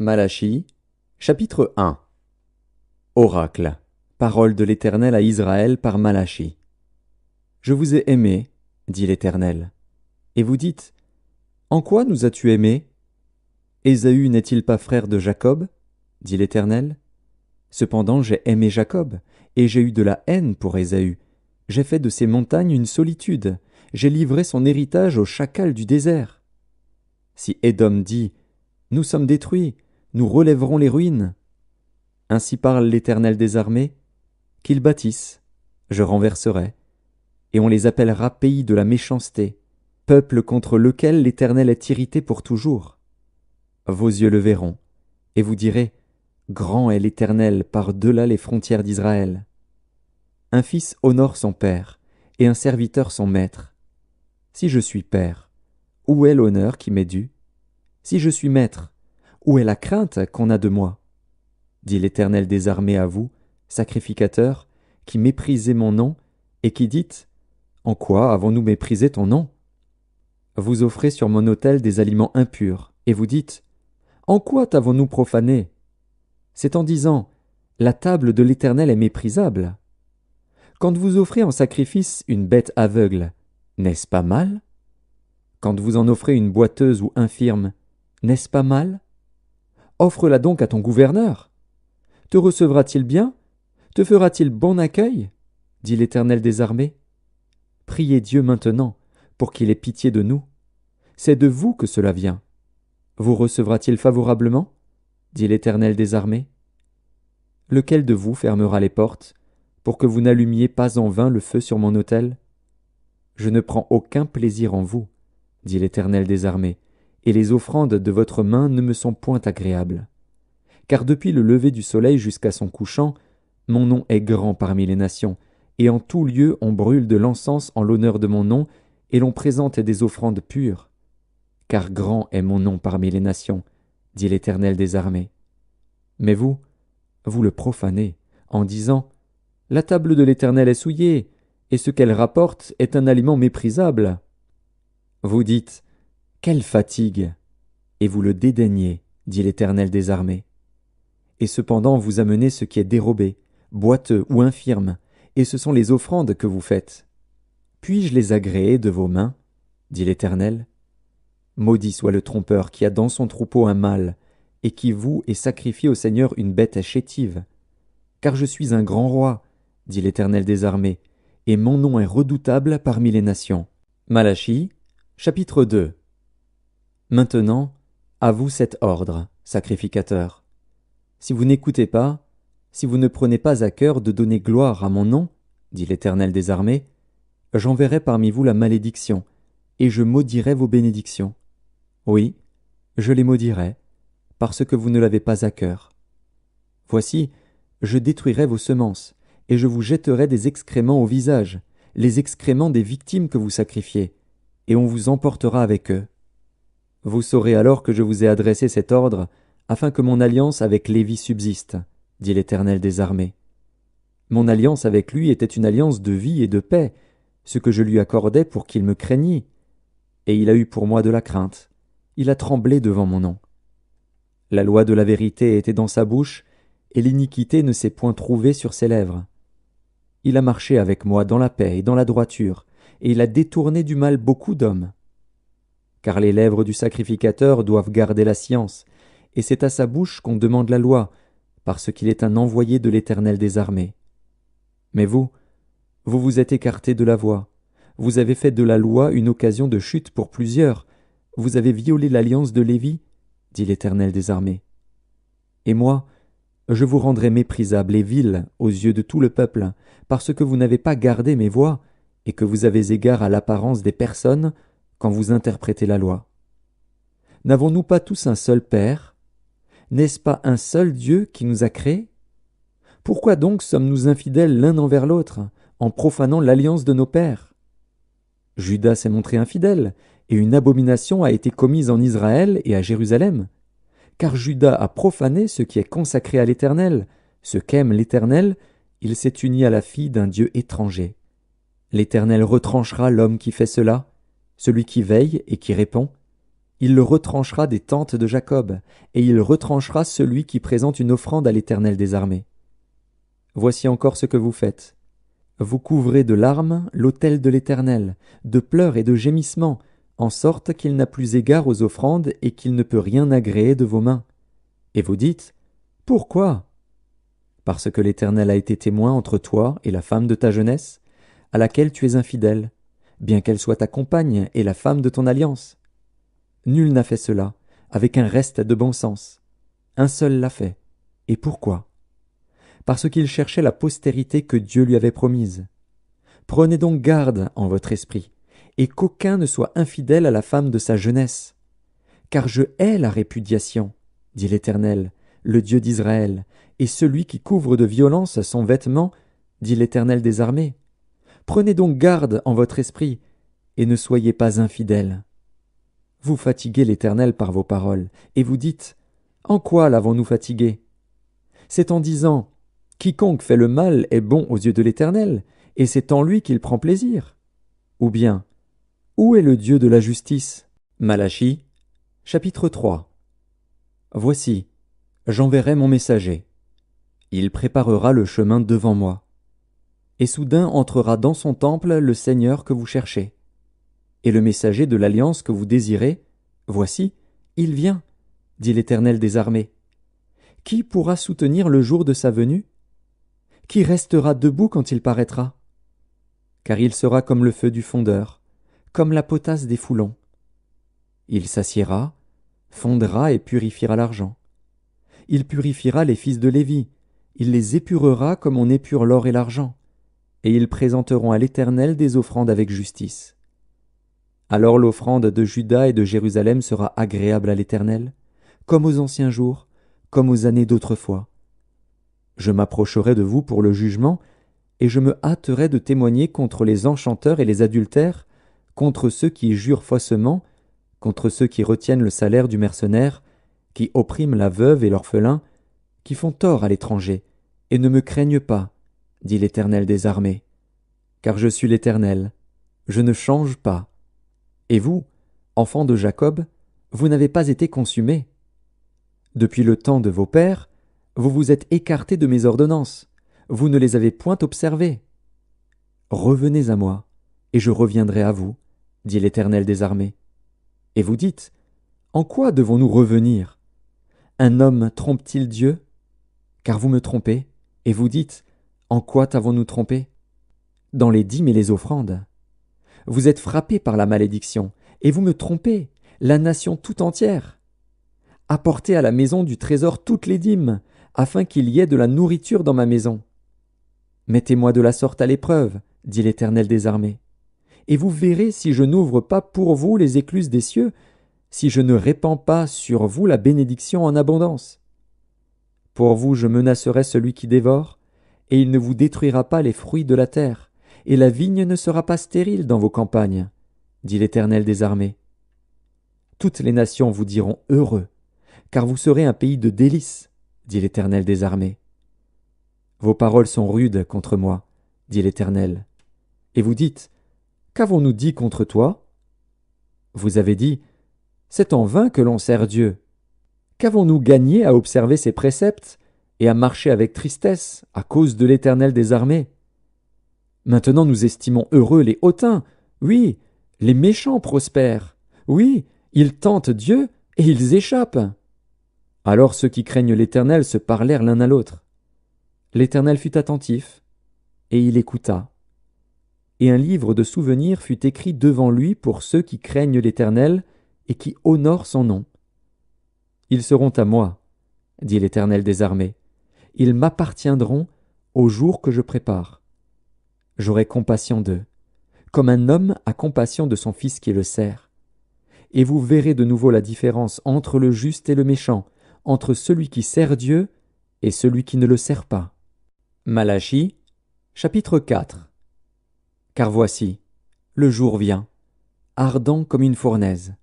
Malachie, chapitre 1. Oracle. Parole de l'Éternel à Israël par Malachie. Je vous ai aimé, dit l'Éternel. Et vous dites, en quoi nous as-tu aimés? Ésaü n'est-il pas frère de Jacob? Dit l'Éternel. Cependant j'ai aimé Jacob, et j'ai eu de la haine pour Ésaü. J'ai fait de ses montagnes une solitude, j'ai livré son héritage aux chacals du désert. Si Édom dit, nous sommes détruits, nous relèverons les ruines. Ainsi parle l'Éternel des armées, qu'ils bâtissent, je renverserai, et on les appellera pays de la méchanceté, peuple contre lequel l'Éternel est irrité pour toujours. Vos yeux le verront, et vous direz, grand est l'Éternel par-delà les frontières d'Israël. Un fils honore son père, et un serviteur son maître. Si je suis père, où est l'honneur qui m'est dû? Si je suis maître, où est la crainte qu'on a de moi? Dit l'Éternel des armées à vous, sacrificateurs, qui méprisez mon nom, et qui dites, en quoi avons-nous méprisé ton nom? Vous offrez sur mon autel des aliments impurs, et vous dites, en quoi t'avons-nous profané? C'est en disant, la table de l'Éternel est méprisable. Quand vous offrez en sacrifice une bête aveugle, n'est-ce pas mal? Quand vous en offrez une boiteuse ou infirme, n'est-ce pas mal? Offre-la donc à ton gouverneur. Te recevra-t-il bien? Te fera-t-il bon accueil? Dit l'Éternel des armées. Priez Dieu maintenant, pour qu'il ait pitié de nous. C'est de vous que cela vient. Vous recevra-t-il favorablement? Dit l'Éternel des armées. Lequel de vous fermera les portes, pour que vous n'allumiez pas en vain le feu sur mon autel? Je ne prends aucun plaisir en vous, dit l'Éternel des armées, et les offrandes de votre main ne me sont point agréables. Car depuis le lever du soleil jusqu'à son couchant, mon nom est grand parmi les nations, et en tout lieu on brûle de l'encens en l'honneur de mon nom, et l'on présente des offrandes pures. Car grand est mon nom parmi les nations, dit l'Éternel des armées. Mais vous, vous le profanez, en disant, la table de l'Éternel est souillée, et ce qu'elle rapporte est un aliment méprisable. Vous dites, quelle fatigue! Et vous le dédaignez, dit l'Éternel des armées. Et cependant vous amenez ce qui est dérobé, boiteux ou infirme, et ce sont les offrandes que vous faites. Puis-je les agréer de vos mains? Dit l'Éternel. Maudit soit le trompeur qui a dans son troupeau un mâle, et qui voue et sacrifie au Seigneur une bête chétive. Car je suis un grand roi, dit l'Éternel des armées, et mon nom est redoutable parmi les nations. Malachie, chapitre 2. Maintenant, à vous cet ordre, sacrificateurs. Si vous n'écoutez pas, si vous ne prenez pas à cœur de donner gloire à mon nom, dit l'Éternel des armées, j'enverrai parmi vous la malédiction, et je maudirai vos bénédictions. Oui, je les maudirai, parce que vous ne l'avez pas à cœur. Voici, je détruirai vos semences, et je vous jetterai des excréments au visage, les excréments des victimes que vous sacrifiez, et on vous emportera avec eux. Vous saurez alors que je vous ai adressé cet ordre, afin que mon alliance avec Lévi subsiste, dit l'Éternel des armées. Mon alliance avec lui était une alliance de vie et de paix, ce que je lui accordais pour qu'il me craignît. Et il a eu pour moi de la crainte, il a tremblé devant mon nom. La loi de la vérité était dans sa bouche, et l'iniquité ne s'est point trouvée sur ses lèvres. Il a marché avec moi dans la paix et dans la droiture, et il a détourné du mal beaucoup d'hommes. Car les lèvres du sacrificateur doivent garder la science, et c'est à sa bouche qu'on demande la loi, parce qu'il est un envoyé de l'Éternel des armées. Mais vous vous êtes écartés de la voie, vous avez fait de la loi une occasion de chute pour plusieurs, vous avez violé l'alliance de Lévi, dit l'Éternel des armées. Et moi, je vous rendrai méprisable et vil aux yeux de tout le peuple, parce que vous n'avez pas gardé mes voies, et que vous avez égard à l'apparence des personnes quand vous interprétez la loi. N'avons-nous pas tous un seul Père? N'est-ce pas un seul Dieu qui nous a créés? Pourquoi donc sommes-nous infidèles l'un envers l'autre, en profanant l'alliance de nos pères? Judas s'est montré infidèle, et une abomination a été commise en Israël et à Jérusalem. Car Judas a profané ce qui est consacré à l'Éternel, ce qu'aime l'Éternel, il s'est uni à la fille d'un Dieu étranger. L'Éternel retranchera l'homme qui fait cela, celui qui veille et qui répond. Il le retranchera des tentes de Jacob, et il retranchera celui qui présente une offrande à l'Éternel des armées. Voici encore ce que vous faites. Vous couvrez de larmes l'autel de l'Éternel, de pleurs et de gémissements, en sorte qu'il n'a plus égard aux offrandes et qu'il ne peut rien agréer de vos mains. Et vous dites, « Pourquoi » Parce que l'Éternel a été témoin entre toi et la femme de ta jeunesse, à laquelle tu es infidèle, bien qu'elle soit ta compagne et la femme de ton alliance. Nul n'a fait cela, avec un reste de bon sens. Un seul l'a fait. Et pourquoi ? Parce qu'il cherchait la postérité que Dieu lui avait promise. Prenez donc garde en votre esprit, et qu'aucun ne soit infidèle à la femme de sa jeunesse. Car je hais la répudiation, dit l'Éternel, le Dieu d'Israël, et celui qui couvre de violence son vêtement, dit l'Éternel des armées. Prenez donc garde en votre esprit, et ne soyez pas infidèles. Vous fatiguez l'Éternel par vos paroles, et vous dites, « En quoi l'avons-nous fatigué ?» C'est en disant, « Quiconque fait le mal est bon aux yeux de l'Éternel, et c'est en lui qu'il prend plaisir. » Ou bien, « Où est le Dieu de la justice ?» Malachie, chapitre 3. Voici, j'enverrai mon messager. Il préparera le chemin devant moi. Et soudain entrera dans son temple le Seigneur que vous cherchez. Et le messager de l'alliance que vous désirez, voici, il vient, dit l'Éternel des armées. Qui pourra soutenir le jour de sa venue? Qui restera debout quand il paraîtra? Car il sera comme le feu du fondeur, comme la potasse des foulons. Il s'assiera, fondra et purifiera l'argent. Il purifiera les fils de Lévi, il les épurera comme on épure l'or et l'argent, et ils présenteront à l'Éternel des offrandes avec justice. Alors l'offrande de Juda et de Jérusalem sera agréable à l'Éternel, comme aux anciens jours, comme aux années d'autrefois. Je m'approcherai de vous pour le jugement, et je me hâterai de témoigner contre les enchanteurs et les adultères, contre ceux qui jurent faussement, contre ceux qui retiennent le salaire du mercenaire, qui oppriment la veuve et l'orphelin, qui font tort à l'étranger, et ne me craignent pas, dit l'Éternel des armées. Car je suis l'Éternel, je ne change pas. Et vous, enfants de Jacob, vous n'avez pas été consumés. Depuis le temps de vos pères, vous vous êtes écartés de mes ordonnances, vous ne les avez point observées. Revenez à moi, et je reviendrai à vous, dit l'Éternel des armées. Et vous dites, en quoi devons-nous revenir? Un homme trompe-t-il Dieu? Car vous me trompez, et vous dites, en quoi t'avons-nous trompé? Dans les dîmes et les offrandes. Vous êtes frappés par la malédiction, et vous me trompez, la nation tout entière. Apportez à la maison du trésor toutes les dîmes, afin qu'il y ait de la nourriture dans ma maison. Mettez-moi de la sorte à l'épreuve, dit l'Éternel des armées. Et vous verrez si je n'ouvre pas pour vous les écluses des cieux, si je ne répands pas sur vous la bénédiction en abondance. Pour vous je menacerai celui qui dévore, et il ne vous détruira pas les fruits de la terre, et la vigne ne sera pas stérile dans vos campagnes, dit l'Éternel des armées. Toutes les nations vous diront heureux, car vous serez un pays de délices, dit l'Éternel des armées. Vos paroles sont rudes contre moi, dit l'Éternel. Et vous dites, qu'avons-nous dit contre toi? Vous avez dit, c'est en vain que l'on sert Dieu. Qu'avons-nous gagné à observer ses préceptes et à marcher avec tristesse à cause de l'Éternel des armées? Maintenant nous estimons heureux les hautains, oui, les méchants prospèrent, oui, ils tentent Dieu et ils échappent. Alors ceux qui craignent l'Éternel se parlèrent l'un à l'autre. L'Éternel fut attentif, et il écouta. Et un livre de souvenirs fut écrit devant lui pour ceux qui craignent l'Éternel et qui honorent son nom. Ils seront à moi, dit l'Éternel des armées. Ils m'appartiendront au jour que je prépare. J'aurai compassion d'eux, comme un homme a compassion de son fils qui le sert. Et vous verrez de nouveau la différence entre le juste et le méchant, entre celui qui sert Dieu et celui qui ne le sert pas. Malachie, chapitre 4. Car voici, le jour vient, ardent comme une fournaise.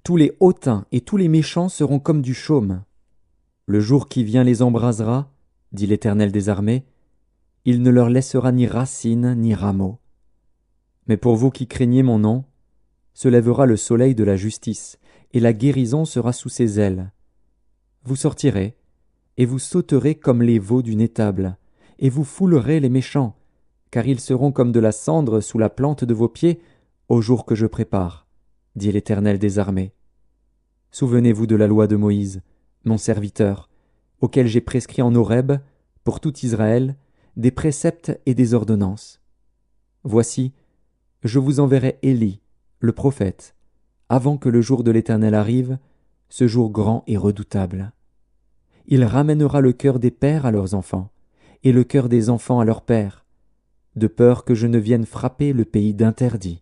Tous les hautains et tous les méchants seront comme du chaume. Le jour qui vient les embrasera, dit l'Éternel des armées. Il ne leur laissera ni racine ni rameaux. Mais pour vous qui craignez mon nom, se lèvera le soleil de la justice, et la guérison sera sous ses ailes. Vous sortirez, et vous sauterez comme les veaux d'une étable, et vous foulerez les méchants, car ils seront comme de la cendre sous la plante de vos pieds au jour que je prépare, dit l'Éternel des armées. Souvenez-vous de la loi de Moïse, mon serviteur, auquel j'ai prescrit en Horeb, pour tout Israël, des préceptes et des ordonnances. Voici, je vous enverrai Élie, le prophète, avant que le jour de l'Éternel arrive, ce jour grand et redoutable. Il ramènera le cœur des pères à leurs enfants, et le cœur des enfants à leurs pères, de peur que je ne vienne frapper le pays d'interdit.